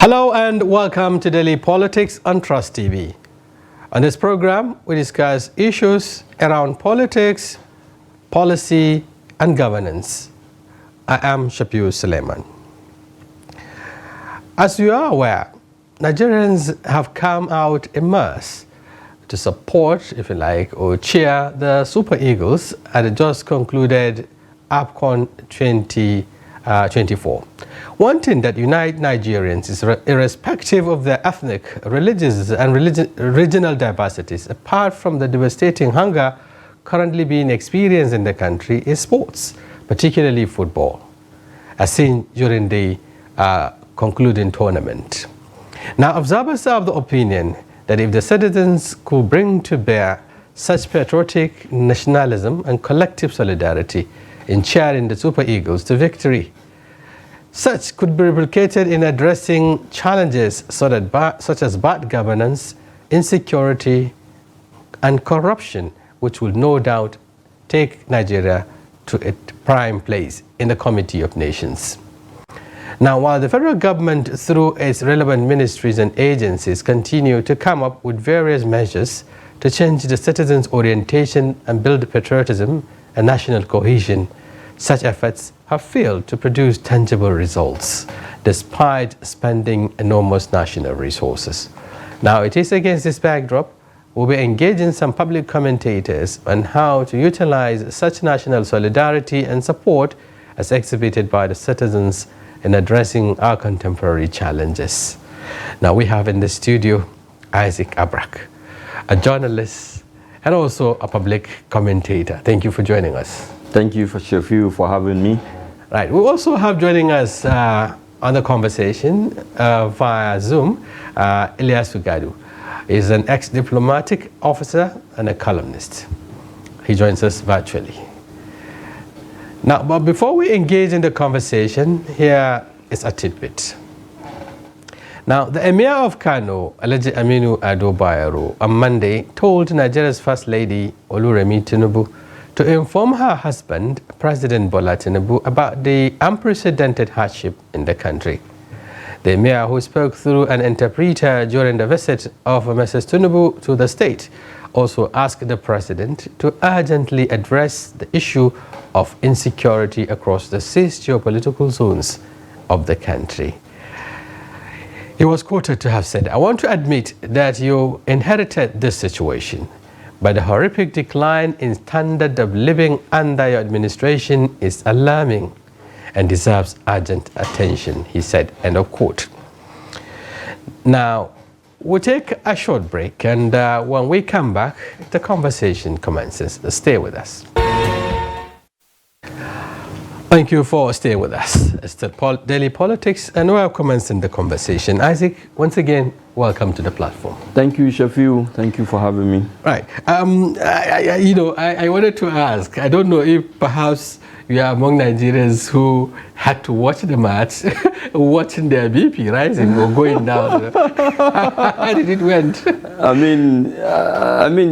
Hello and welcome to Daily Politics on Trust TV. On this program, we discuss issues around politics, policy, and governance. I am Shafiu Suleiman. As you are aware, Nigerians have come out en masse to support, if you like, or cheer the Super Eagles at the just concluded AFCON 2024. One thing that unites Nigerians is irrespective of their ethnic, religious, and regional diversities, apart from the devastating hunger currently being experienced in the country, is sports, particularly football, as seen during the concluding tournament. Now, observers are of the opinion that if the citizens could bring to bear such patriotic nationalism and collective solidarity in cheering the Super Eagles to victory, such could be replicated in addressing challenges such as bad governance, insecurity, and corruption, which will no doubt take Nigeria to a prime place in the Comity of Nations. Now, while the federal government, through its relevant ministries and agencies, continue to come up with various measures to change the citizens' orientation and build patriotism and national cohesion, such efforts have failed to produce tangible results, despite spending enormous national resources. Now, it is against this backdrop we'll be engaging some public commentators on how to utilize such national solidarity and support as exhibited by the citizens in addressing our contemporary challenges. Now, we have in the studio Isaac Abrak, a journalist and also a public commentator. Thank you for joining us. Thank you, Shafiu, for having me. Right. We also have joining us on the conversation via Zoom, Ilyas Ugadu. He's an ex-diplomatic officer and a columnist. He joins us virtually. Now, but before we engage in the conversation, here is a tidbit. Now, the Emir of Kano, Alhaji Aminu Ado Bayero, on Monday told Nigeria's First Lady, Oluremi Tinubu, to inform her husband, President Bola Tinubu, about the unprecedented hardship in the country. The Emir, who spoke through an interpreter during the visit of Mrs. Tinubu to the state, also asked the president to urgently address the issue of insecurity across the 6 geopolitical zones of the country. He was quoted to have said, "I want to admit that you inherited this situation, but the horrific decline in standard of living under your administration is alarming and deserves urgent attention," he said, end of quote. Now, we'll take a short break, and when we come back, the conversation commences. Stay with us. Thank you for staying with us. It's the Daily Politics, and we're commencing the conversation. Isaac, once again, welcome to the platform. Thank you, Shafiu. Thank you for having me. Right. I wanted to ask, I don't know if perhaps you are among Nigerians who had to watch the match, watching their BP rising or going down. How did it went? I mean,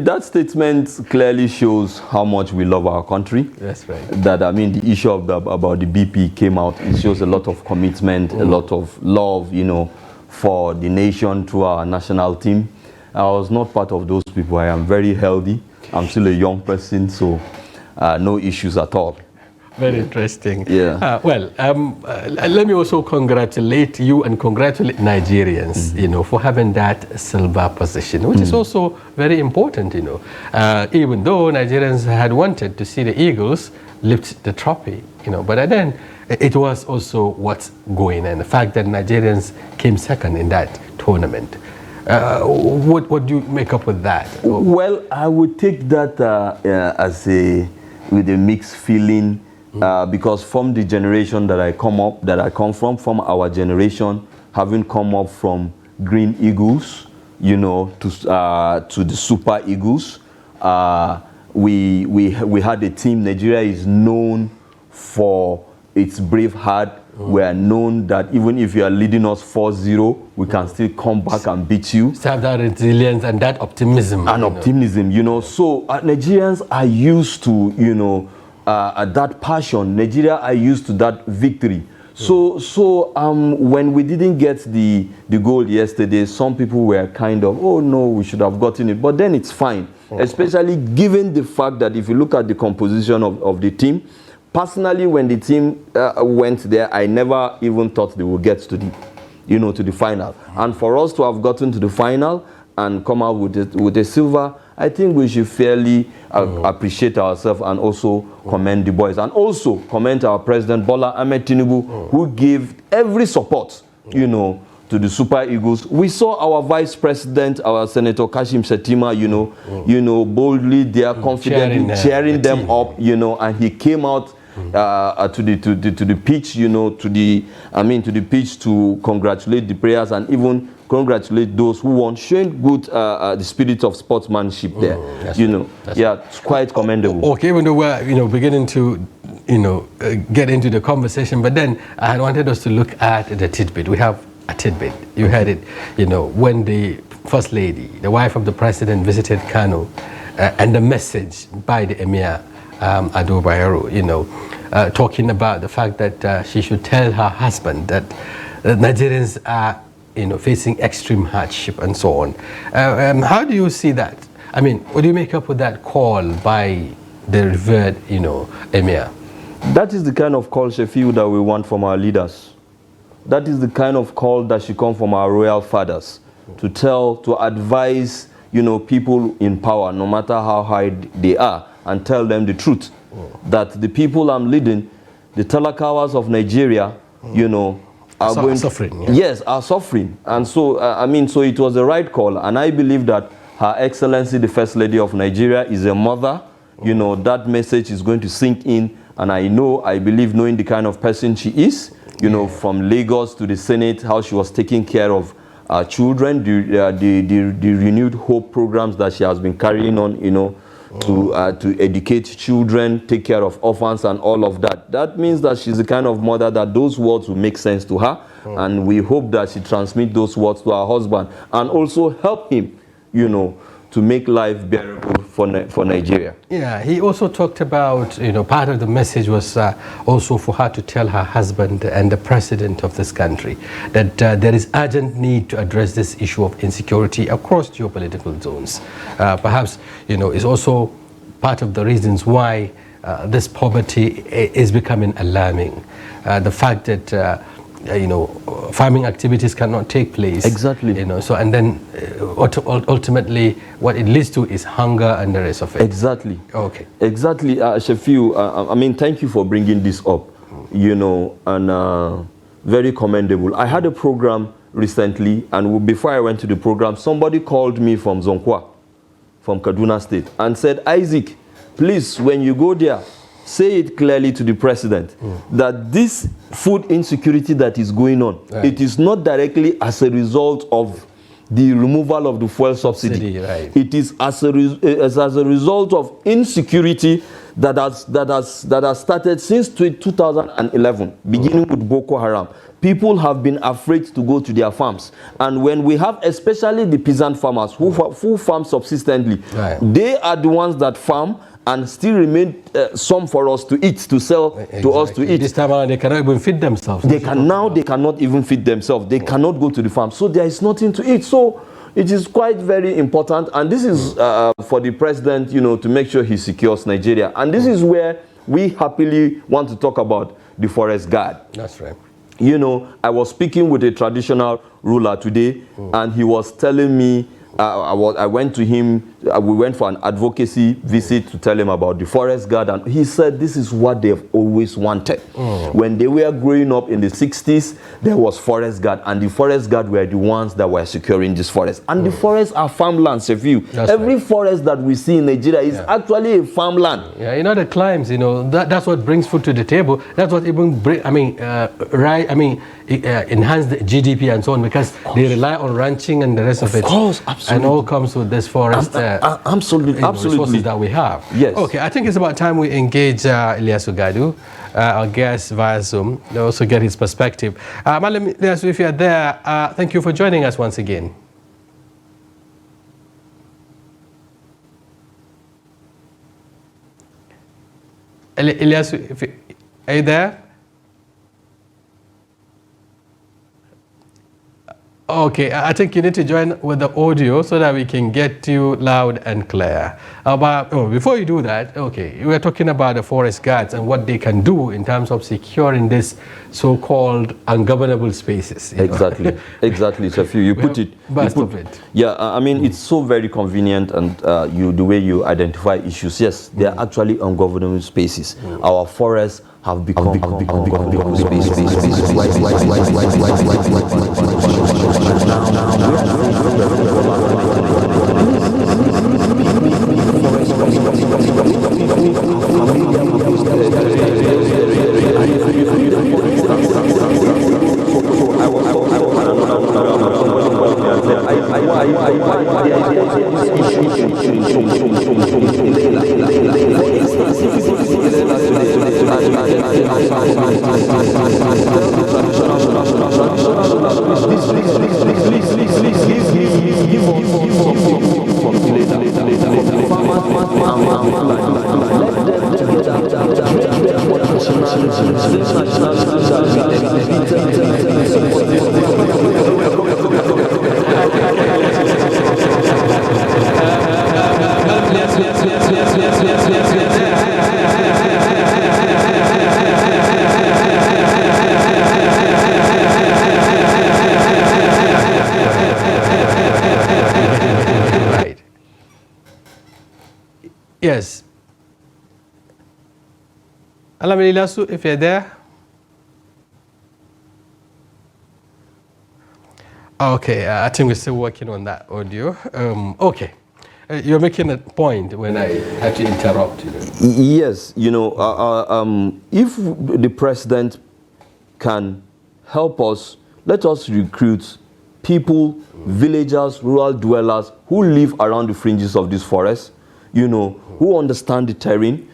that statement clearly shows how much we love our country. That's right. That, I mean, the issue of about the BP came out. It shows a lot of commitment, a lot of love, for the nation through our national team. I was not part of those people. I am very healthy. I'm still a young person, so no issues at all. Very interesting. Yeah. Let me also congratulate you and congratulate Nigerians, for having that silver position, which is also very important, even though Nigerians had wanted to see the Eagles lift the trophy, but then it was also what's going on. The fact that Nigerians came second in that tournament. What do you make up with that? Well, I would take that with a mixed feeling. Because from the generation that I come from our generation, having come up from Green Eagles, to the Super Eagles, we had a team. Nigeria is known for its brave heart. We are known that even if you are leading us 4-0, we can still come back and beat you. To have that resilience and that optimism. And optimism, So Nigerians are used to, that passion. Nigeria are used to that victory. So when we didn't get the goal yesterday, some people were kind of, oh no, we should have gotten it. But then it's fine, especially given the fact that if you look at the composition of the team, personally, when the team went there, I never even thought they would get to the final. And for us to have gotten to the final and come out with a silver, I think we should fairly appreciate ourselves and also commend the boys. And also commend our President Bola Ahmed Tinubu, who gave every support, to the Super Eagles. We saw our Vice President, our Senator Kashim Shettima, boldly there, confidently cheering them up, and he came out to the pitch, to the pitch to congratulate the players and even congratulate those who won, showing good the spirit of sportsmanship there. It's quite commendable. Okay, even though we're beginning to get into the conversation, but then I wanted us to look at the tidbit. We have a tidbit. You heard it. When the First Lady, the wife of the President, visited Kano, and the message by the Emir Ado Bayero, talking about the fact that she should tell her husband that Nigerians are facing extreme hardship and so on. How do you see that? I mean, what do you make up with that call by the revered, Emir? That is the kind of call, Shafiu, that we want from our leaders. That is the kind of call that should come from our royal fathers, to advise, people in power, no matter how high they are, and tell them the truth. That the people I'm leading, the talakawas of Nigeria, are suffering. Yes, are suffering. And so, so it was the right call. And I believe that Her Excellency, the First Lady of Nigeria, is a mother. That message is going to sink in. And I believe, knowing the kind of person she is, from Lagos to the Senate, how she was taking care of children, the renewed hope programs that she has been carrying on, to educate children, take care of orphans and all of that. That means that she's the kind of mother that those words will make sense to her. And we hope that she transmits those words to her husband and also help him, to make life bearable for Nigeria. Yeah, he also talked about, part of the message was also for her to tell her husband and the president of this country that there is urgent need to address this issue of insecurity across geopolitical zones. Perhaps, it's also part of the reasons why this poverty is becoming alarming. The fact that farming activities cannot take place. Exactly. So and then ultimately what it leads to is hunger and the rest of it. Exactly. Okay. Exactly, Shafiu. Thank you for bringing this up. And very commendable. I had a program recently, and before I went to the program, somebody called me from Zonkwa, from Kaduna State, and said, Isaac, please, when you go there, say it clearly to the president that this food insecurity that is going on, it is not directly as a result of the removal of the fuel subsidy. It is as a result of insecurity that has started since 2011, beginning with Boko Haram. People have been afraid to go to their farms. And when we have, especially the peasant farmers who farm subsistently, they are the ones that farm and still remain some for us to eat, to sell to us to eat. This time around, they cannot even feed themselves. They cannot even feed themselves. They cannot go to the farm. So there is nothing to eat. So it is quite very important. And this is for the president, to make sure he secures Nigeria. And this is where we happily want to talk about the forest guard. That's right. I was speaking with a traditional ruler today, and he was telling me, I went to him, we went for an advocacy visit to tell him about the forest guard, and he said this is what they've always wanted. When they were growing up in the 60s, there was forest guard, and the forest guard were the ones that were securing this forest. And the forests are farmlands, Every forest that we see in Nigeria is actually a farmland. Yeah, the climbs, that's what brings food to the table. That's what even enhance the GDP and so on, because they rely on ranching and the rest of it. Of course, absolutely. And all comes with this forest absolutely resources that we have. Yes. Okay, I think it's about time we engage Ilyasu Gadu, our guest via Zoom, to also get his perspective. Malam Ilyasu, if you're there, thank you for joining us once again. Ilyasu, are you there? Okay, I think you need to join with the audio so that we can get you loud and clear. Before you do that, okay, we are talking about the forest guards and what they can do in terms of securing this so-called ungovernable spaces. Exactly, exactly. So you put it, yeah. I mean, it's so very convenient, and the way you identify issues. Yes, they are actually ungovernable spaces. Our forests have become ungovernable spaces. Yes. Alamililasu, if you're there. Okay, I think we're still working on that audio. Okay. You're making a point when I had to interrupt you. Yes, if the president can help us, let us recruit people, villagers, rural dwellers who live around the fringes of this forest, who understand the terrain,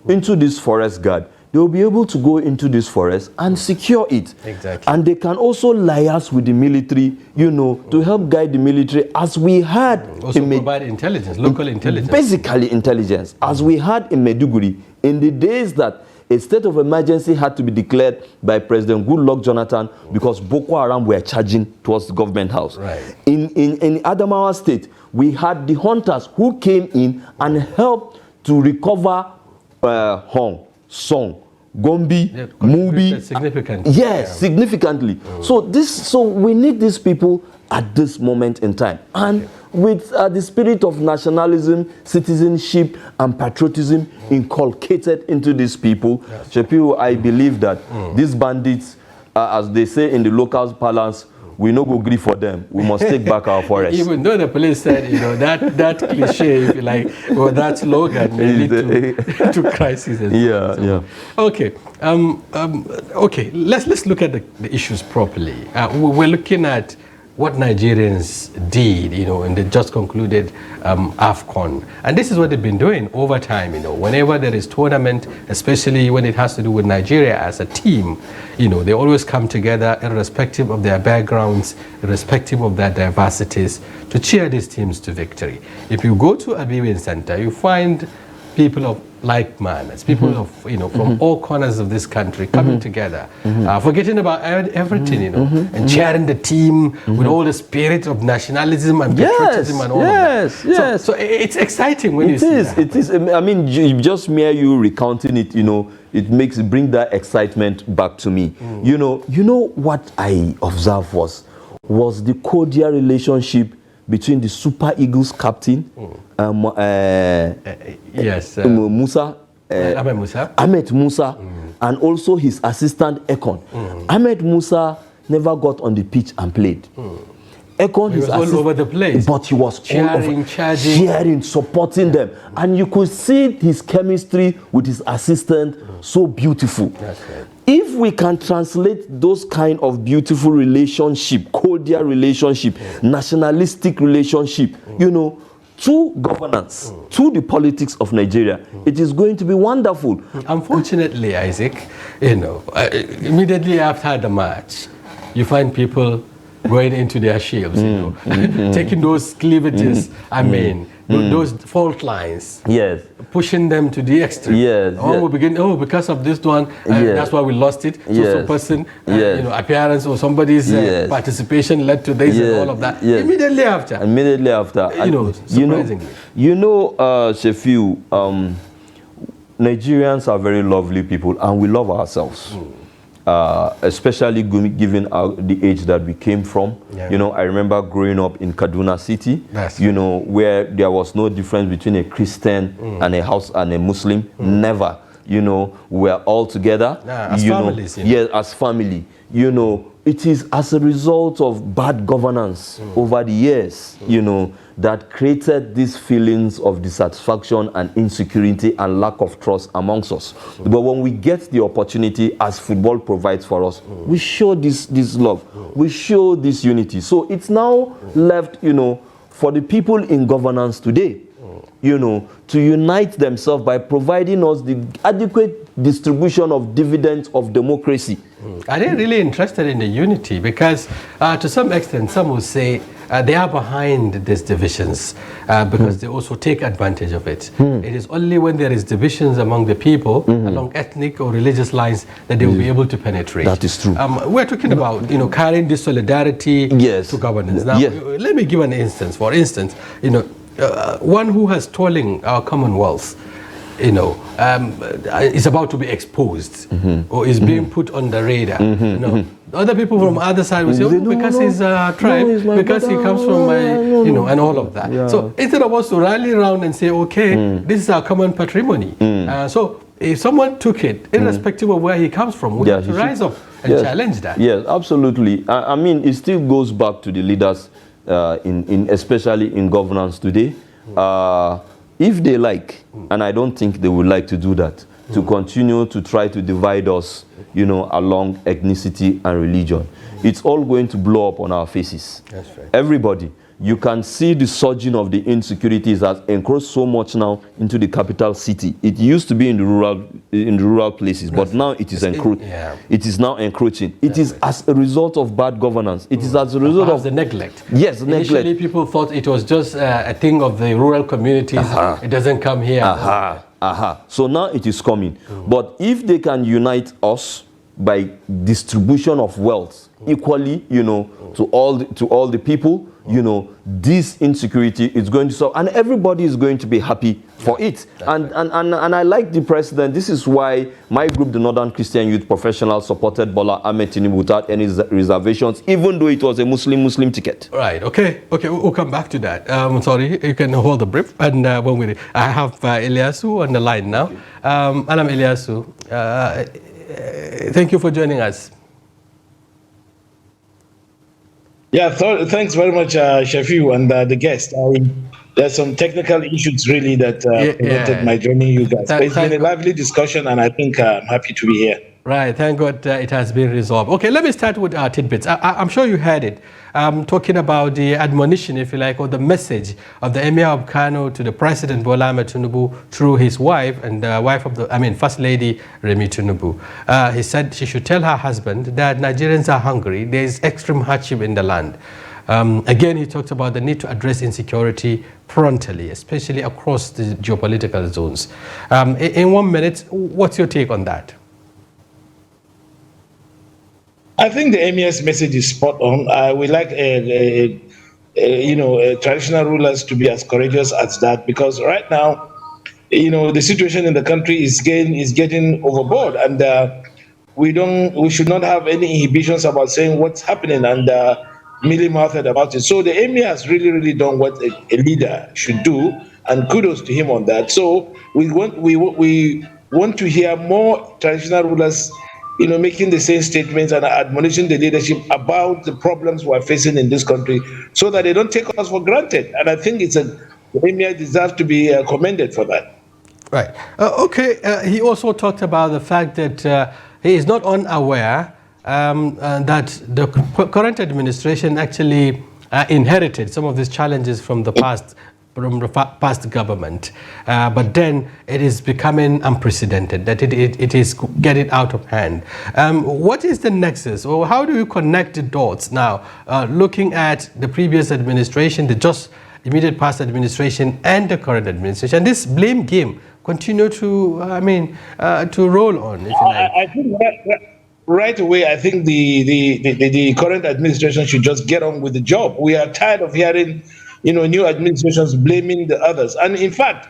into this forest guard. They will be able to go into this forest and secure it. Exactly. And they can also liaise with the military, to help guide the military, as we had. Also provide intelligence, local intelligence. Basically intelligence. As we had in Maiduguri, in the days that a state of emergency had to be declared by President Goodluck Jonathan because Boko Haram were charging towards the government house. Right. In Adamawa State, we had the hunters who came in and helped to recover Hong, Song, Gombe, Mubi. Significantly. Yes, significantly. So we need these people at this moment in time. And with the spirit of nationalism, citizenship, and patriotism inculcated into these people, I believe that these bandits, as they say in the local parlance, we no go grieve for them. We must take back our forest. Even though the police said, that cliche, if you like, or that slogan may lead to crisis. Yeah. Okay. Okay. Let's look at the issues properly. We're looking at what Nigerians did, in the just concluded AFCON. And this is what they've been doing over time, whenever there is tournament, especially when it has to do with Nigeria as a team, they always come together irrespective of their backgrounds, irrespective of their diversities, to cheer these teams to victory. If you go to a viewing center, you find people of like minds, people of from all corners of this country coming together, forgetting about everything, and cheering the team with all the spirit of nationalism and patriotism and all of that. So it's exciting when you see that. It is. I mean, just mere you recounting it, it bring that excitement back to me. You know what I observed was the cordial relationship between the Super Eagles captain, Musa, Ahmed Musa, and also his assistant Ekon. Ahmed Musa never got on the pitch and played. Ekon, he was all over the place, but he was cheering, charging, supporting them, and you could see his chemistry with his assistant so beautiful. That's right. If we can translate those kind of beautiful relationship, cordial relationship, nationalistic relationship, to governance, to the politics of Nigeria, it is going to be wonderful. Unfortunately, Isaac, immediately after the match, you find people going into their shields, you know, taking those cleavages, I mean, those fault lines, yes, pushing them to the extreme. Yes, we begin, because of this one, that's why we lost it. So person, you know, appearance or somebody's participation led to this and all of that. Immediately after. Immediately after. You know, surprisingly. Shefiu, Nigerians are very lovely people and we love ourselves. Especially given the age that we came from. You know, I remember growing up in Kaduna City, you know, where there was no difference between a Christian and a Muslim. Never. You know, we're all together. As families. You know. Yes, as family. You know, it is as a result of bad governance over the years, you know, that created these feelings of dissatisfaction and insecurity and lack of trust amongst us. But when we get the opportunity, as football provides for us, we show this love, we show this unity. So it's now left, you know, for the people in governance today, you know, to unite themselves by providing us the adequate distribution of dividends of democracy. Are they really interested in the unity? Because to some extent, some will say they are behind these divisions because they also take advantage of it. It is only when there is divisions among the people, along ethnic or religious lines, that they will be able to penetrate. That is true. We're talking about, you know, carrying this solidarity to governance. Now, let me give an instance. For instance, you know, one who has stolen our commonwealth, you know, is about to be exposed or is being put on the radar. You know, other people from other side will say, because he's a tribe, because he comes from you know, and all of that. So instead of us to rally around and say, okay, this is our common patrimony. So if someone took it, irrespective of where he comes from, we have to rise up and challenge that. Yes, absolutely. I mean, it still goes back to the leaders, especially in governance today. If they like, and I don't think they would like to do that, to continue to try to divide us, you know, along ethnicity and religion, it's all going to blow up on our faces. That's right. Everybody. You can see the surging of the insecurities that encroach so much now into the capital city. It used to be in the rural places, but now it is encroaching. It is now encroaching. It is as a result of bad governance. It is as a result of the neglect. Yes, Initially, neglect. people thought it was just a thing of the rural communities. It doesn't come here. So now it is coming. But if they can unite us by distribution of wealth equally, you know, to all the people, you know, this insecurity is going to solve, and everybody is going to be happy for it. And I like the president. This is why my group, the Northern Christian Youth Professionals, supported Bola Ahmed Tinubu without any reservations, even though it was a Muslim ticket. Right. Okay. We'll come back to that. Sorry, you can hold the brief, and when I have Ilyasu on the line now. Alam Ilyasu, thank you for joining us. Yeah, thanks very much, Shafiu, and the guest. There's some technical issues really that prevented my joining you guys. But it's been a lively discussion, and I think I'm happy to be here. Right, thank God it has been resolved. Okay, let me start with our tidbits. I'm sure you heard it. Talking about the admonition, if you like, or the message of the Emir of Kano to the President Bola Ahmed Tinubu through his wife and wife of First Lady Remi Tinubu. He said she should tell her husband that Nigerians are hungry. There is extreme hardship in the land. Again, he talked about the need to address insecurity promptly, especially across the geopolitical zones. In 1 minute, what's your take on that? I think the Emir's message is spot on. We like, traditional rulers to be as courageous as that, because right now, you know, the situation in the country is getting overboard, and we should not have any inhibitions about saying what's happening and mealy-mouthed about it. So the Emir has really done what a leader should do, and kudos to him on that. So we want to hear more traditional rulers, you know, making the same statements and admonishing the leadership about the problems we're facing in this country, so that they don't take us for granted. And I think the Emir deserves to be commended for that. Right. He also talked about the fact that he is not unaware that the current administration actually inherited some of these challenges from the past from the past government, but then it is becoming unprecedented, that it is getting out of hand. What is the nexus, or how do you connect the dots now, looking at the previous administration, the just immediate past administration, and the current administration? This blame game continue to, to roll on, if you like. I think right away, I think the current administration should just get on with the job. We are tired of hearing, new administrations blaming the others. And in fact,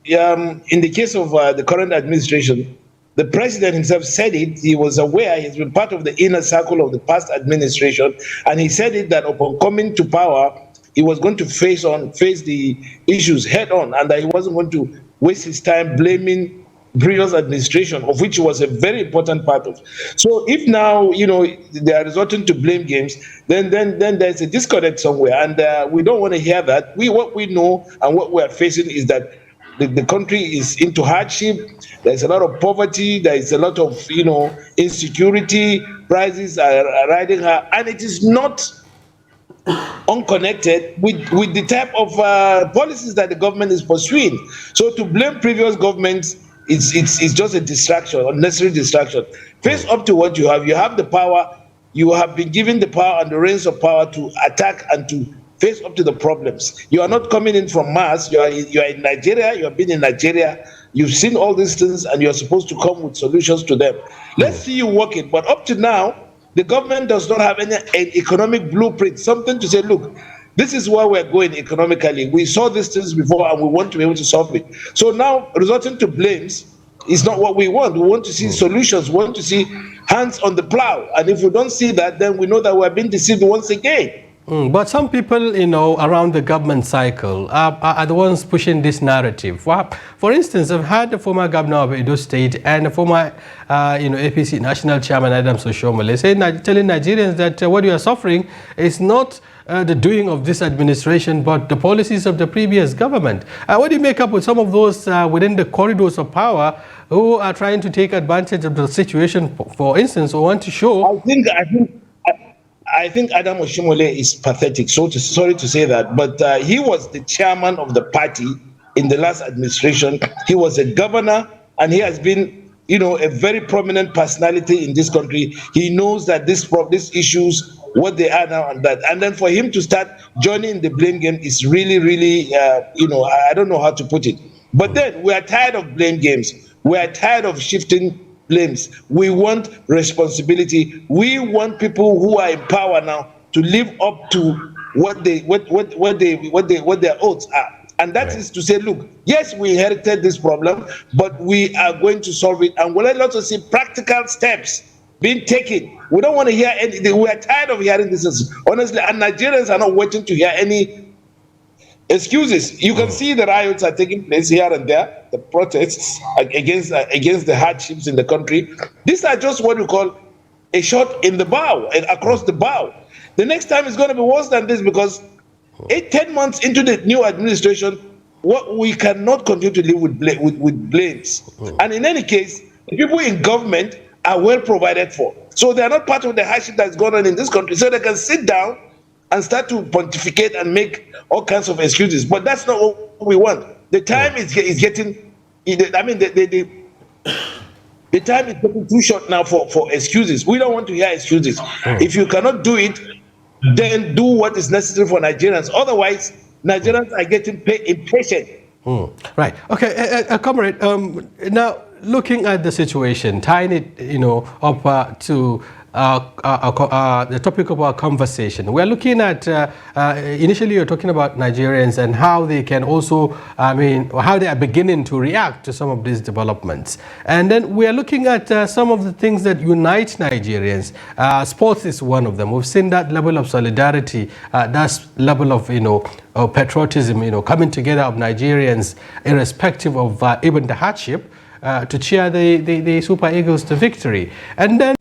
in the case of the current administration, the president himself said it. He was aware. He's been part of the inner circle of the past administration, and he said it that upon coming to power, he was going to face the issues head on, and that he wasn't going to waste his time blaming previous administration, of which he was a very important part of. So if now, they are resorting to blame games, then there's a disconnect somewhere, and we don't want to hear that. What we know and what we are facing is that the country is into hardship. There's a lot of poverty. There is a lot of, insecurity. Prices are riding high, and it is not unconnected with the type of policies that the government is pursuing. So to blame previous governments, it's just a distraction, unnecessary distraction. Face up to what you have. You have the power. You have been given the power and the reins of power to attack and to face up to the problems. You are not coming in from Mars. You are in Nigeria. You have been in Nigeria. You've seen all these things, and you're supposed to come with solutions to them. Let's see you work it. But up to now, the government does not have any economic blueprint, something to say, look, this is where we're going economically. We saw these things before, and we want to be able to solve it. So now, resorting to blames is not what we want. We want to see solutions. We want to see hands on the plow. And if we don't see that, then we know that we're being deceived once again. But some people, around the government cycle are the ones pushing this narrative. For instance, I've had the former governor of Edo State and the former, APC national chairman Adams Oshomole telling Nigerians that what you are suffering is not the doing of this administration, but the policies of the previous government. What do you make up with some of those within the corridors of power who are trying to take advantage of the situation, for instance, or want to show? I think Adam Oshimole is pathetic. Sorry to say that, but he was the chairman of the party in the last administration. He was a governor, and he has been, a very prominent personality in this country. He knows that these issues, what they are now, and then for him to start joining the blame game is really, really, I don't know how to put it. But then we are tired of blame games. We are tired of shifting blames. We want responsibility. We want people who are in power now to live up to what their oaths are. And that is to say, look, yes, we inherited this problem, but we are going to solve it. And we'll also see practical steps being taken. We don't want to hear anything. We are tired of hearing this, honestly. And Nigerians are not waiting to hear any excuses. You can see the riots are taking place here and there, the protests against the hardships in the country. These are just what we call a shot in the bow, across the bow. The next time is going to be worse than this, because 10 months into the new administration, what we cannot continue to live with blames. And in any case, the people in government are well provided for. So they are not part of the hardship that's going on in this country. So they can sit down and start to pontificate and make all kinds of excuses. But that's not what we want. The time is getting, the time is getting too short now for excuses. We don't want to hear excuses. If you cannot do it, then do what is necessary for Nigerians. Otherwise, Nigerians are getting impatient. Right. Okay, comrade. Now, looking at the situation, tying it, up to the topic of our conversation, we are looking at initially you're talking about Nigerians and how they can also, how they are beginning to react to some of these developments, and then we are looking at some of the things that unite Nigerians. Sports is one of them. We've seen that level of solidarity, that level of patriotism, coming together of Nigerians, irrespective of even the hardship, to cheer the Super Eagles to victory. And then,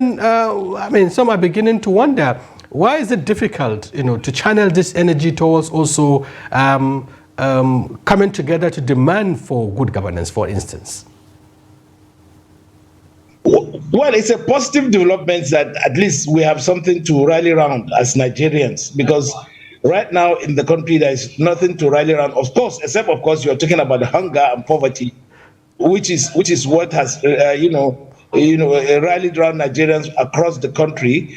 some are beginning to wonder, why is it difficult, to channel this energy towards also coming together to demand for good governance, for instance? Well, it's a positive development that at least we have something to rally around as Nigerians, because right now in the country, there is nothing to rally around, of course, except, of course, you're talking about the hunger and poverty, which is what has, rallied around Nigerians across the country,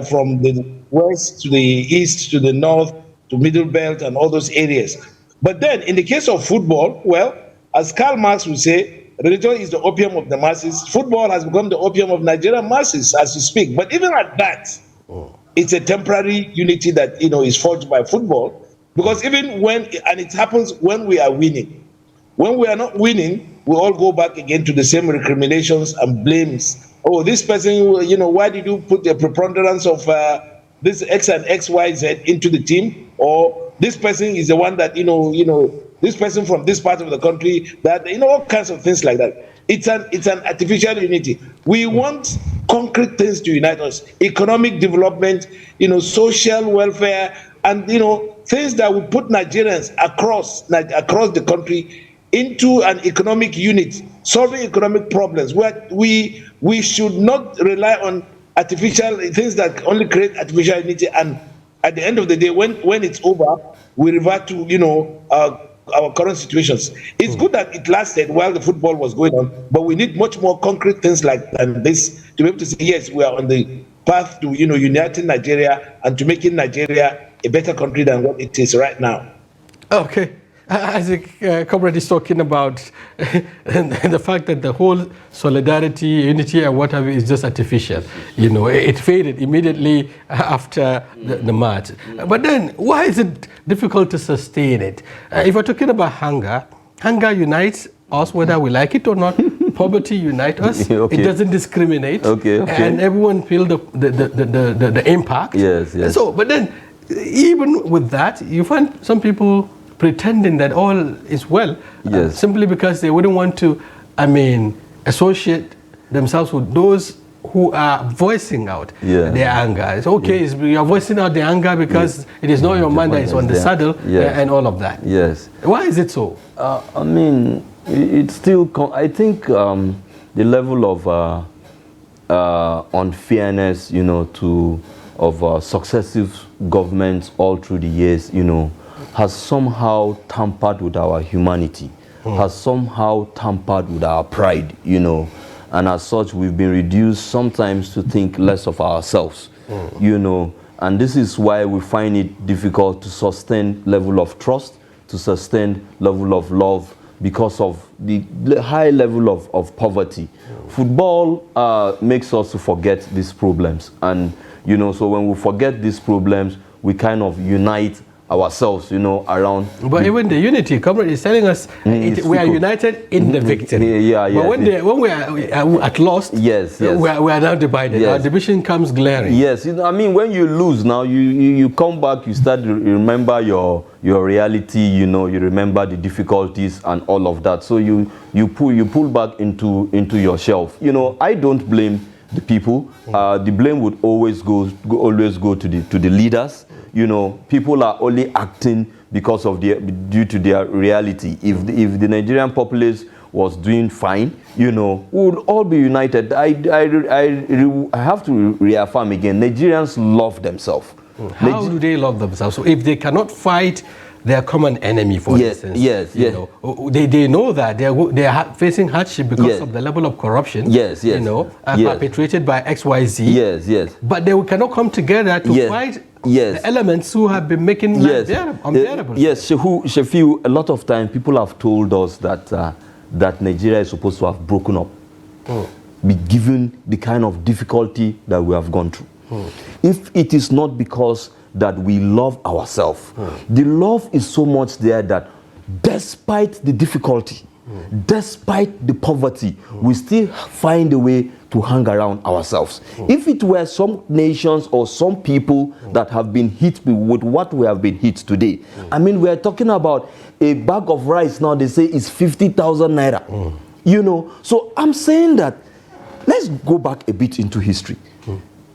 from the west to the east to the north to middle belt and all those areas. But then, in the case of football, well, as Karl Marx would say, religion is the opium of the masses. Football has become the opium of Nigerian masses as we speak. But even at that, it's a temporary unity that is forged by football, because even when, and it happens when we are winning. When we are not winning, we all go back again to the same recriminations and blames. Oh, this person, why did you put the preponderance of this X and XYZ into the team? Or this person is the one that, this person from this part of the country, that, all kinds of things like that. It's an artificial unity. We want concrete things to unite us: economic development, social welfare, and things that would put Nigerians across the country into an economic unit, solving economic problems. Where we should not rely on artificial things that only create artificial unity, and at the end of the day, when it's over, we revert to our current situations. It's good that it lasted while the football was going on, but we need much more concrete things like this to be able to say, yes, we are on the path to uniting Nigeria and to making Nigeria a better country than what it is right now. Okay. As comrade is talking about the fact that the whole solidarity, unity, and whatever is just artificial. It faded immediately after the match. But then, why is it difficult to sustain it? If we're talking about hunger unites us whether we like it or not. Poverty unites us. Okay. It doesn't discriminate. Okay. And everyone feels the impact. Yes. So, but then, even with that, you find some people pretending that all is well, simply because they wouldn't want to, associate themselves with those who are voicing out their anger. It's okay, you're voicing out the anger because it is not your man that is on the saddle and all of that. Yes. Why is it so? It's still, I think the level of unfairness, of successive governments all through the years, has somehow tampered with our humanity, has somehow tampered with our pride, and as such we've been reduced sometimes to think less of ourselves, and this is why we find it difficult to sustain level of trust, to sustain level of love, because of the high level of poverty. Football makes us to forget these problems, and so when we forget these problems, we kind of unite ourselves, around. But even the unity, comrade is telling us we are united in the victory. But when we are at loss, we are now divided. Our division comes glaring. Yes, when you lose now, you come back, you start to remember your reality. You remember the difficulties and all of that. So you pull back into your shelf. I don't blame the people. The blame would always go to the leaders. People are only acting because of due to their reality. If the Nigerian populace was doing fine, we would all be united. I have to reaffirm again, Nigerians love themselves. How do they love themselves? So if they cannot fight their common enemy, for instance, they know that they are facing hardship because of the level of corruption, perpetrated by XYZ. But they cannot come together to fight the elements who have been making life unbearable. Yes, Shafiu, a lot of time people have told us that Nigeria is supposed to have broken up, be given the kind of difficulty that we have gone through. If it is not because that we love ourselves, the love is so much there that despite the difficulty, despite the poverty, we still find a way to hang around ourselves. If it were some nations or some people that have been hit with what we have been hit today, we are talking about a bag of rice now, they say is 50,000 naira. So I'm saying that let's go back a bit into history.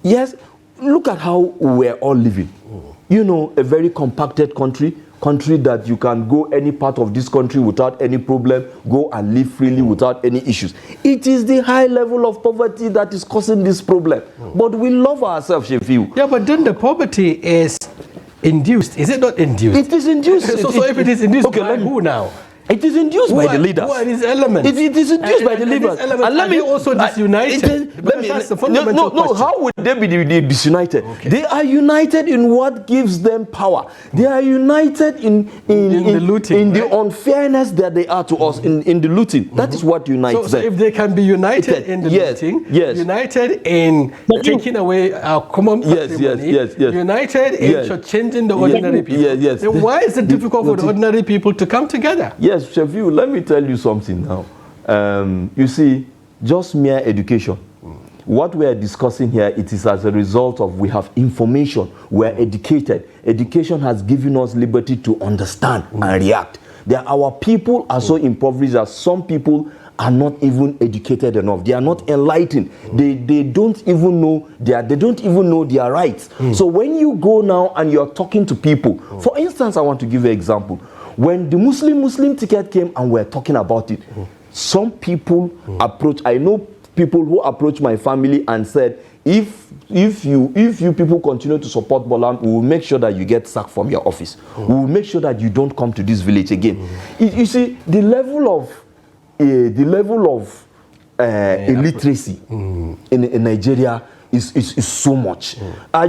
Yes, look at how we're all living. A very compacted country that you can go any part of this country without any problem, go and live freely without any issues. It is the high level of poverty that is causing this problem. But we love ourselves, Shafiu. Yeah, but then the poverty is Induced? Is it not induced? It is induced. So if it is induced, okay, by who now? It is induced by the leaders. Who are these elements? It is induced by the leaders. And let me also disunited. No. How would they be disunited? Okay. They are united in what gives them power. They are united in the looting, in the unfairness that they are to us in the looting. That is what unites them. So if they can be united in the looting, united in taking away our common patrimony, united in changing the ordinary people, then why is it difficult for the ordinary people to come together? Yes, Shafiu, let me tell you something now. You see, just mere education. What we are discussing here, it is as a result of we have information, we are educated. Education has given us liberty to understand and react. Our people are so impoverished that some people are not even educated enough. They are not enlightened. They don't even know their rights. So when you go now and you are talking to people, for instance, I want to give you an example. When the Muslim ticket came and we're talking about it, some people I know people who approached my family and said, if you people continue to support Bolam, we will make sure that you get sacked from your office. We will make sure that you don't come to this village again. You see, the level of illiteracy in Nigeria is so much.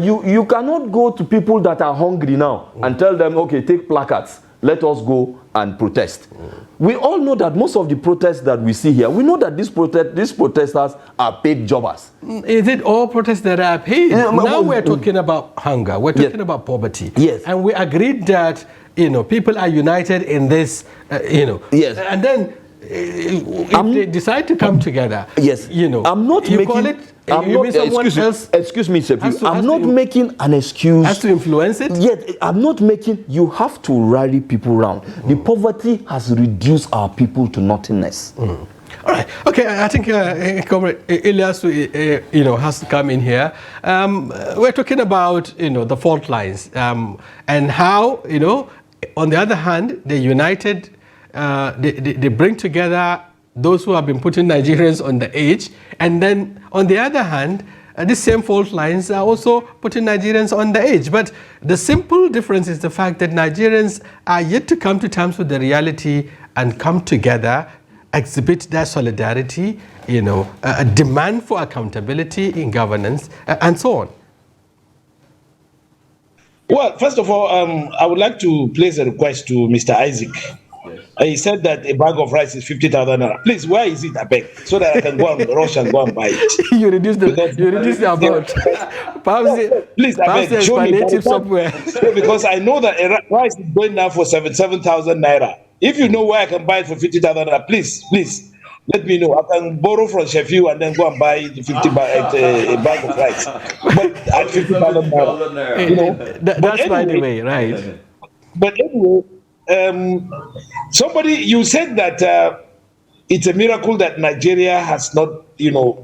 You cannot go to people that are hungry now and tell them, okay, take placards. Let us go and protest. We all know that most of the protests that we see here, we know that these protesters are paid jobbers. Is it all protests that are paid? Now we're talking about hunger. We're talking about poverty. Yes. And we agreed that, people are united in this, Yes. And then if they decide to come together, I'm not you making, call it. Excuse me, Sefiu. I'm not making an excuse. Has to influence it? Yet, I'm not making. You have to rally people around. The poverty has reduced our people to nothingness. All right. Okay. I think Comrade Ilyasu, has to come in here. We're talking about the fault lines and how on the other hand they united. They bring together those who have been putting Nigerians on the edge, and then on the other hand, these same fault lines are also putting Nigerians on the edge. But the simple difference is the fact that Nigerians are yet to come to terms with the reality and come together, exhibit their solidarity, a demand for accountability in governance, and so on. Well, first of all, I would like to place a request to Mr. Isaac. He said that a bag of rice is 50,000 naira. Please, where is it? I beg, so that I can go and rush and go and buy it. You reduce the amount. Please, I beg, show me native somewhere. Because I know that a rice is going now for 77,000 naira. If you know where I can buy it for 50,000 naira, please, let me know. I can borrow from Sheffield and then go and buy the a bag of rice. But at 50,000 naira, That's by the way, right? But anyway. You said that it's a miracle that Nigeria has not,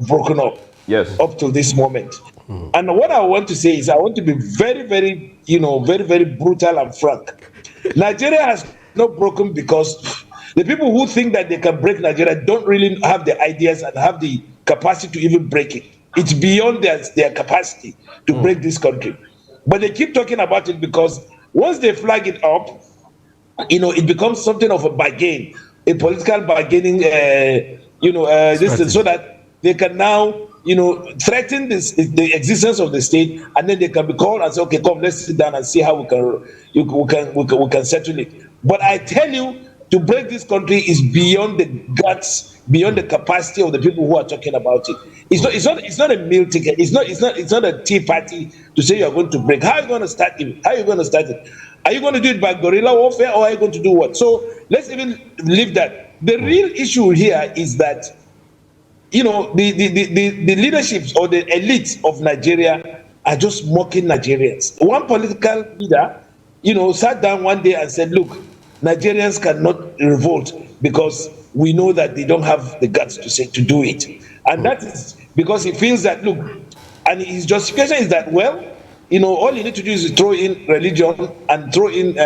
broken up. Yes. Up till this moment. And what I want to say is I want to be very, very, very, very brutal and frank. Nigeria has not broken because the people who think that they can break Nigeria don't really have the ideas and have the capacity to even break it. It's beyond their capacity to break this country. But they keep talking about it because once they flag it up, it becomes something of a bargain, a political bargaining, so that they can now, threaten the existence of the state, and then they can be called and say, okay, come, let's sit down and see how we can settle it. But I tell you, to break this country is beyond the guts, beyond the capacity of the people who are talking about it. It's not a meal ticket. It's not a tea party to say you are going to break. How are you going to start it? Are you going to do it by guerrilla warfare, or are you going to do what? So let's even leave that. The real issue here is that, the leaderships or the elites of Nigeria are just mocking Nigerians. One political leader, sat down one day and said, look, Nigerians cannot revolt because we know that they don't have the guts to do it. And that is because he feels that, look, and his justification is that, well, all you need to do is throw in religion and throw in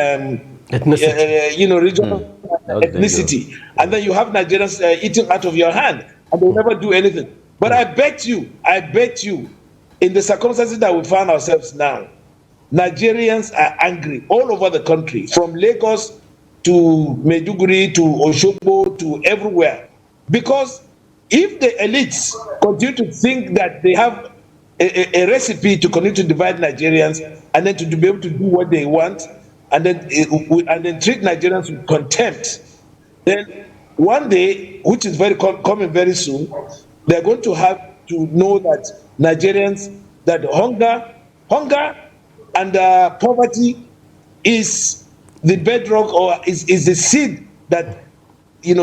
ethnicity. regional ethnicity. And then you have Nigerians eating out of your hand and they'll never do anything. But I bet you, in the circumstances that we find ourselves now, Nigerians are angry all over the country, from Lagos to Maiduguri to Osogbo to everywhere. Because if the elites continue to think that they have a recipe to continue to divide Nigerians and then to be able to do what they want and then treat Nigerians with contempt, then one day, which is coming very soon, they're going to have to know that Nigerians, that hunger and poverty is the bedrock, or is the seed that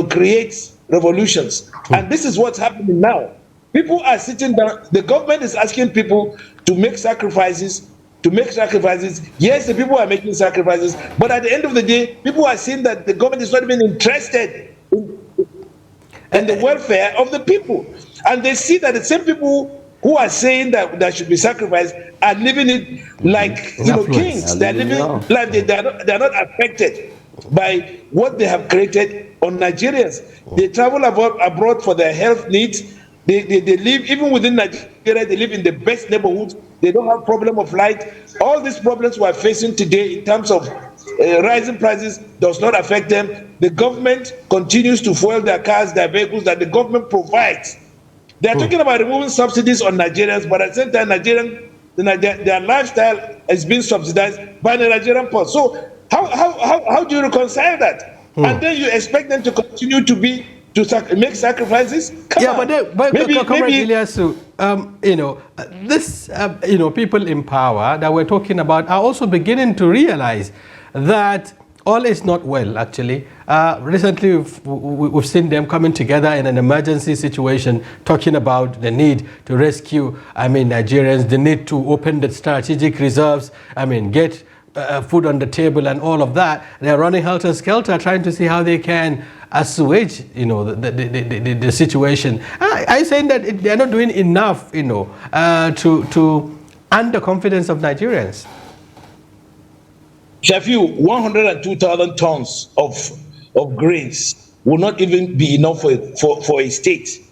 creates revolutions. And this is what's happening now. People are sitting down. The government is asking people to make sacrifices. Yes, the people are making sacrifices, but at the end of the day, people are seeing that the government is not even interested in the welfare of the people. And they see that the same people who are saying that there should be sacrifice are living it like kings. They're living life. They're not affected by what they have created on Nigerians. They travel abroad for their health needs. They live, even within Nigeria, they live in the best neighborhoods. They don't have problem of light. All these problems we are facing today in terms of rising prices does not affect them. The government continues to fuel their cars, their vehicles that the government provides. They are talking about removing subsidies on Nigerians, but at the same time, their lifestyle is being subsidized by the Nigerian poor. So how do you reconcile that? And then you expect them to continue to make sacrifices? Come on. But maybe Ilyasu, people in power that we're talking about are also beginning to realize that all is not well, actually. Recently, we've seen them coming together in an emergency situation, talking about the need to rescue, Nigerians, the need to open the strategic reserves, get food on the table and all of that. They're running helter-skelter, trying to see how they can assuage, the situation. I'm saying that they're not doing enough, to earn the confidence of Nigerians. Shafiu, 102,000 tons of grains will not even be enough for a state.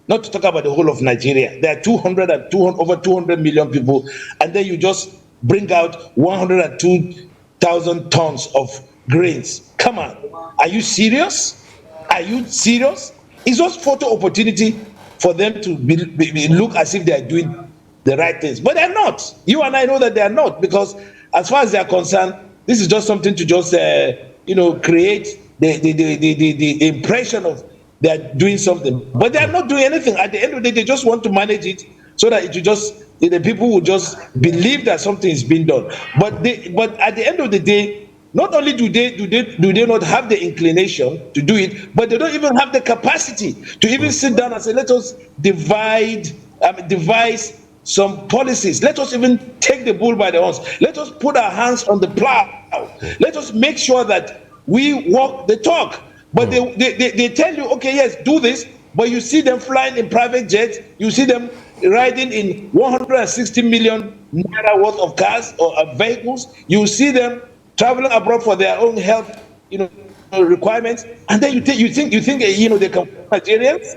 Not to talk about the whole of Nigeria. There are over 200 million people, and then you just bring out 102,000 tons of grains. Come on, are you serious? It's just photo opportunity for them to look as if they are doing the right things, but they're not. You and I know that they are not, because as far as they are concerned, this is just something to just create the impression of they are doing something, but they are not doing anything. At the end of the day, they just want to manage it so that the people will just believe that something is being done. But at the end of the day, not only do they not have the inclination to do it, but they don't even have the capacity to even sit down and say, let us devise some policies. Let us even take the bull by the horns. Let us put our hands on the plow. Let us make sure that we walk the talk. But they tell you, okay, yes, do this, but you see them flying in private jets, you see them riding in 160 million naira worth of cars or vehicles, you see them traveling abroad for their own health requirements, and then you think they can Nigerians?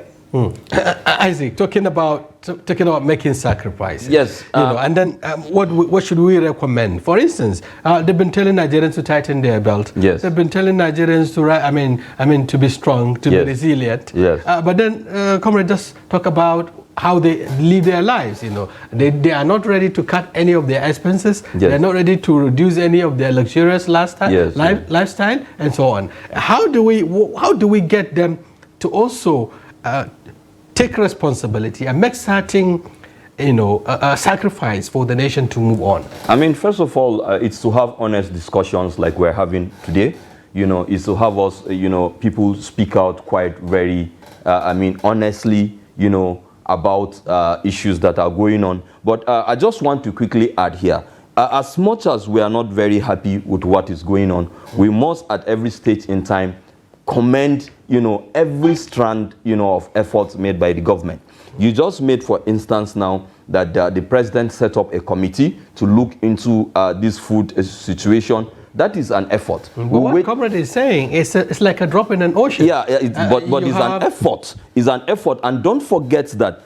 Isaac, talking about making sacrifices. Yes. And then what should we recommend? For instance, they've been telling Nigerians to tighten their belt. Yes. They've been telling Nigerians to to be strong, to be resilient. Yes. But then, comrade, just talk about how they live their lives. They are not ready to cut any of their expenses. Yes. They're not ready to reduce any of their luxurious lifestyle, and so on. How do we get them to also take responsibility and make certain, a sacrifice for the nation to move on? First of all, it's to have honest discussions like we're having today. Is to have us, people speak out quite very, honestly, about issues that are going on. But I just want to quickly add here, as much as we are not very happy with what is going on, we must at every stage in time commend, every strand, of efforts made by the government. You just made, for instance, now that the president set up a committee to look into this food situation. That is an effort. What comrade is saying is it's like a drop in an ocean. Yeah, but it's an effort. It's an effort, and don't forget that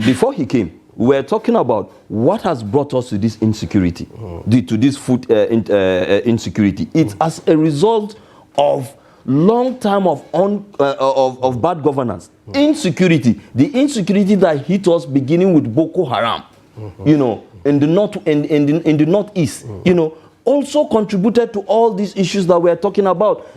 before he came, we're talking about what has brought us to this insecurity, to this food insecurity. It's as a result of long time of bad governance, insecurity, the insecurity that hit us beginning with Boko Haram, you know, in the northeast, you know, also contributed to all these issues that we're talking about,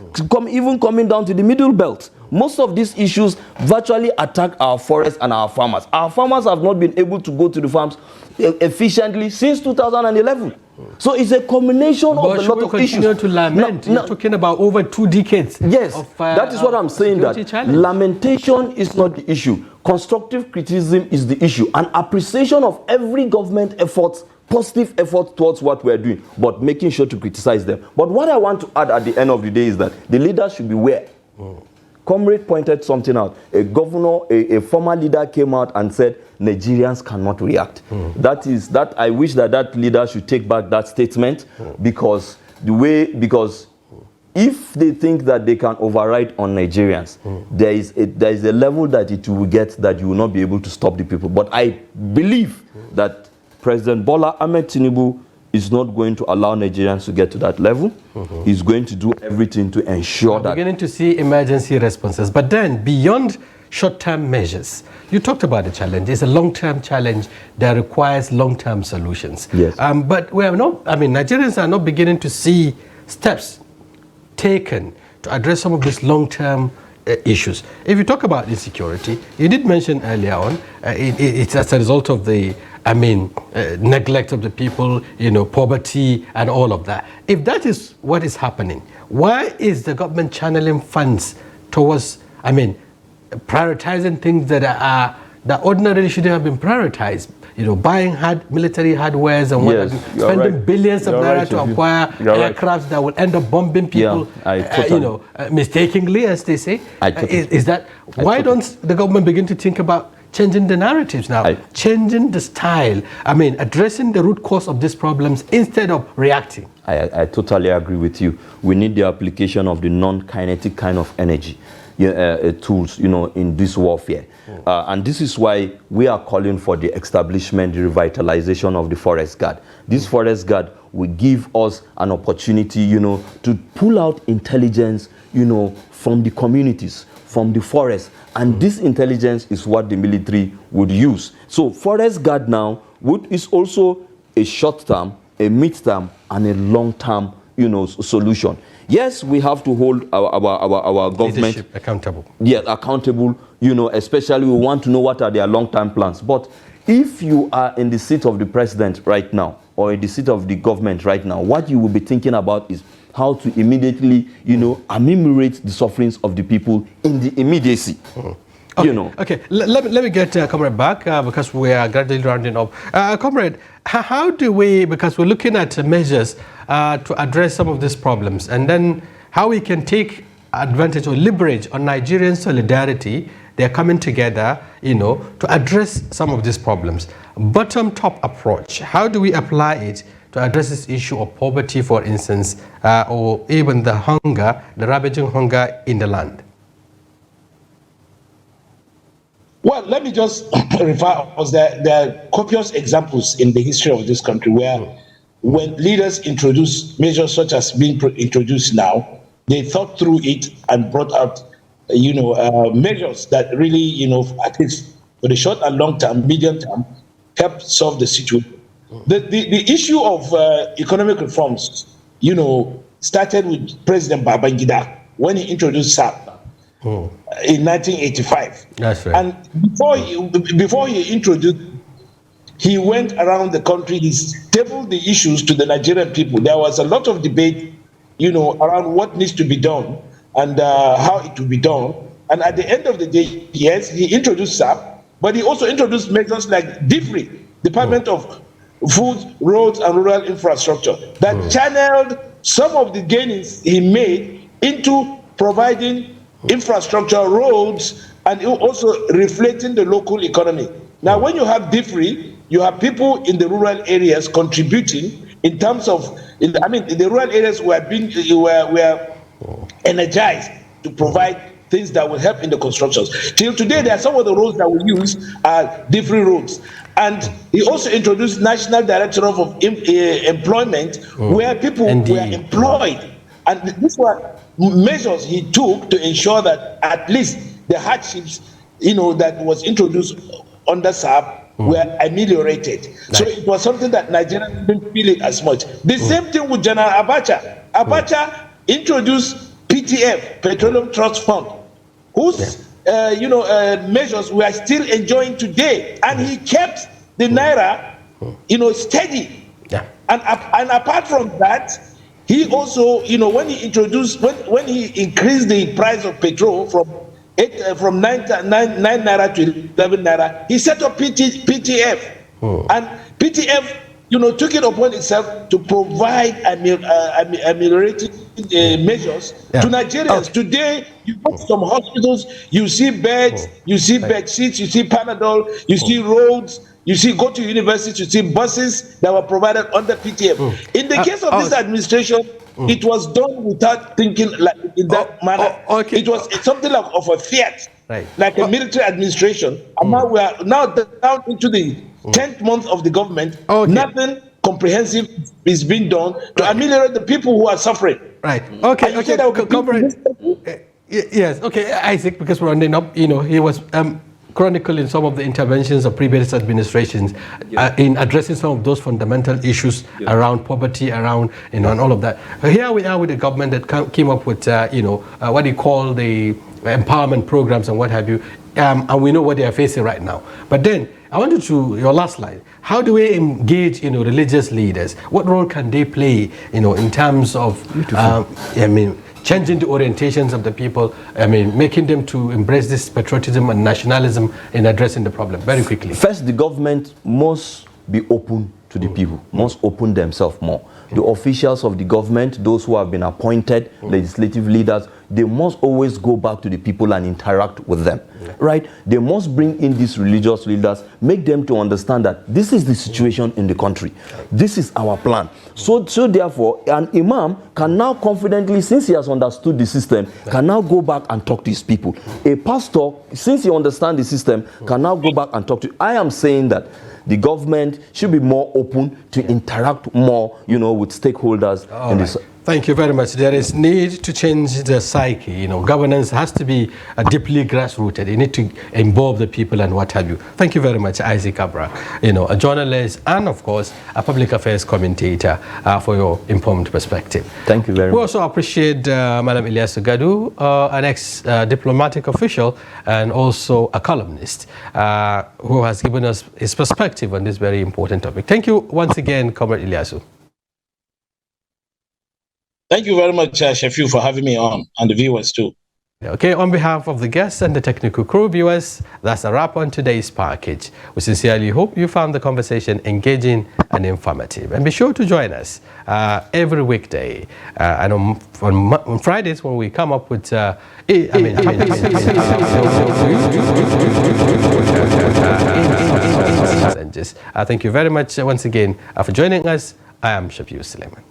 even coming down to the middle belt. Most of these issues virtually attack our forests and our farmers. Our farmers have not been able to go to the farms efficiently since 2011. So it's a combination of a lot of issues. Continue to lament. You're talking about over 2 decades. Yes, of, that is what I'm saying, that challenge. Lamentation is not the issue. Constructive criticism is the issue. And appreciation of every government effort, positive effort towards what we're doing, but making sure to criticize them. But what I want to add at the end of the day is that the leaders should beware. Comrade pointed something out. A governor, a former leader came out and said, Nigerians cannot react. That I wish that leader should take back that statement, because if they think that they can override on Nigerians, there is a level that it will get that you will not be able to stop the people. But I believe that President Bola Ahmed Tinubu is not going to allow Nigerians to get to that level. He's going to do everything to ensure that. We're beginning to see emergency responses. But then, beyond short-term measures, you talked about the challenge. It's a long-term challenge that requires long-term solutions. Yes. But we are not, Nigerians are not beginning to see steps taken to address some of these long-term issues. If you talk about insecurity, you did mention earlier on, it's as a result of the neglect of the people, you know, poverty and all of that. If that is what is happening, why is the government channeling funds towards, prioritizing things that ordinarily shouldn't have been prioritized? You know, buying military hardwares and what have you, spending billions of naira to acquire aircrafts that will end up bombing people, mistakenly, as they say. Why don't the government begin to think about changing the narratives now, changing the style, addressing the root cause of these problems instead of reacting? I totally agree with you. We need the application of the non-kinetic kind of energy tools, you know, in this warfare. And this is why we are calling for the establishment, the revitalization of the forest guard. This forest guard will give us an opportunity, you know, to pull out intelligence, you know, from the communities, from the forest. And this intelligence is what the military would use. So forest guard now is also a short-term, a mid-term, and a long-term, you know, solution. Yes, we have to hold our government leadership accountable. Yeah, accountable, you know, especially we want to know what are their long-term plans. But if you are in the seat of the president right now, or in the seat of the government right now, what you will be thinking about is how to immediately, you know, ameliorate the sufferings of the people in the immediacy. Okay. You know. Okay, let me get Comrade back because we are gradually rounding up. Comrade, how do we, because we're looking at measures to address some of these problems, and then how we can take advantage or leverage on Nigerian solidarity, they're coming together, you know, to address some of these problems. Bottom-top approach, how do we apply it to address this issue of poverty, for instance, or even the hunger, the ravaging hunger in the land? Well, let me just refer us. There are copious examples in the history of this country where when leaders introduce measures such as being introduced now, they thought through it and brought out, measures that really, at least for the short and long term, medium term, help solve the situation. The issue of economic reforms, started with President Babangida when he introduced SAP. In 1985. That's right. And before he introduced, he went around the country, he tabled the issues to the Nigerian people. There was a lot of debate, around what needs to be done and how it will be done. And at the end of the day, yes, he introduced SAP, but he also introduced measures like DFRI, Department of Food, Roads and Rural Infrastructure, that channeled some of the gains he made into providing infrastructure, roads, and also reflecting the local economy. Now, when you have DFRI, you have people in the rural areas contributing in terms of, the rural areas were energized to provide things that will help in the constructions. Till today, there are some of the roads that we use are different roads. And he also introduced National Directorate of Employment, where people were employed. And these were measures he took to ensure that at least the hardships, that was introduced under SAP were ameliorated. Nice. So it was something that Nigerians didn't feel it as much. The same thing with General Abacha. Abacha introduced PTF, Petroleum Trust Fund, whose measures we are still enjoying today, and he kept the naira, steady. Yeah. And apart from that, he also, when he introduced, when he increased the price of petrol from 9 naira to 11 naira, he set up PTF, and PTF, took it upon itself to provide ameliorating measures to Nigerians. Today, you go to some hospitals, you see beds, you see bed sheets, you see Panadol, you see roads, go to universities, you see buses that were provided under PTF. In the case of this administration, it was done without thinking like in that manner. Okay. It was something like of a fiat, like a military administration. And now we are down into the 10th month of the government. Nothing comprehensive is being done to ameliorate the people who are suffering. Right. Okay. Yes. Okay, Isaac, because we're ending up, he was chronicling some of the interventions of previous administrations in addressing some of those fundamental issues around poverty, around, and all of that. Here we are with a government that came up with, what they call the empowerment programs and what have you, and we know what they are facing right now. But then, I wanted to, your last slide, how do we engage, religious leaders? What role can they play, in terms of, changing the orientations of the people, making them to embrace this patriotism and nationalism in addressing the problem? Very quickly. First, the government must be open to the people, must open themselves more. The officials of the government, those who have been appointed, legislative leaders, they must always go back to the people and interact with them, right? They must bring in these religious leaders, make them to understand that this is the situation in the country. This is our plan. So therefore, an imam can now confidently, since he has understood the system, can now go back and talk to his people. A pastor, since he understands the system, can now go back and talk to. I am saying that the government should be more open to interact more, with stakeholders in this. Thank you very much. There is need to change the psyche. Governance has to be deeply grassrooted. You need to involve the people and what have you. Thank you very much, Isaac Abra, a journalist and, of course, a public affairs commentator for your informed perspective. Thank you very much. We also appreciate Madam Ilyasu Gadu, an ex-diplomatic official and also a columnist who has given us his perspective on this very important topic. Thank you once again, Comrade Ilyasu. Thank you very much, Shafiu, for having me on, and the viewers too. Okay, on behalf of the guests and the technical crew, viewers, that's a wrap on today's package. We sincerely hope you found the conversation engaging and informative. And be sure to join us every weekday and on Fridays when we come up with challenges. Thank you very much once again for joining us. I am Shafiu Suleiman.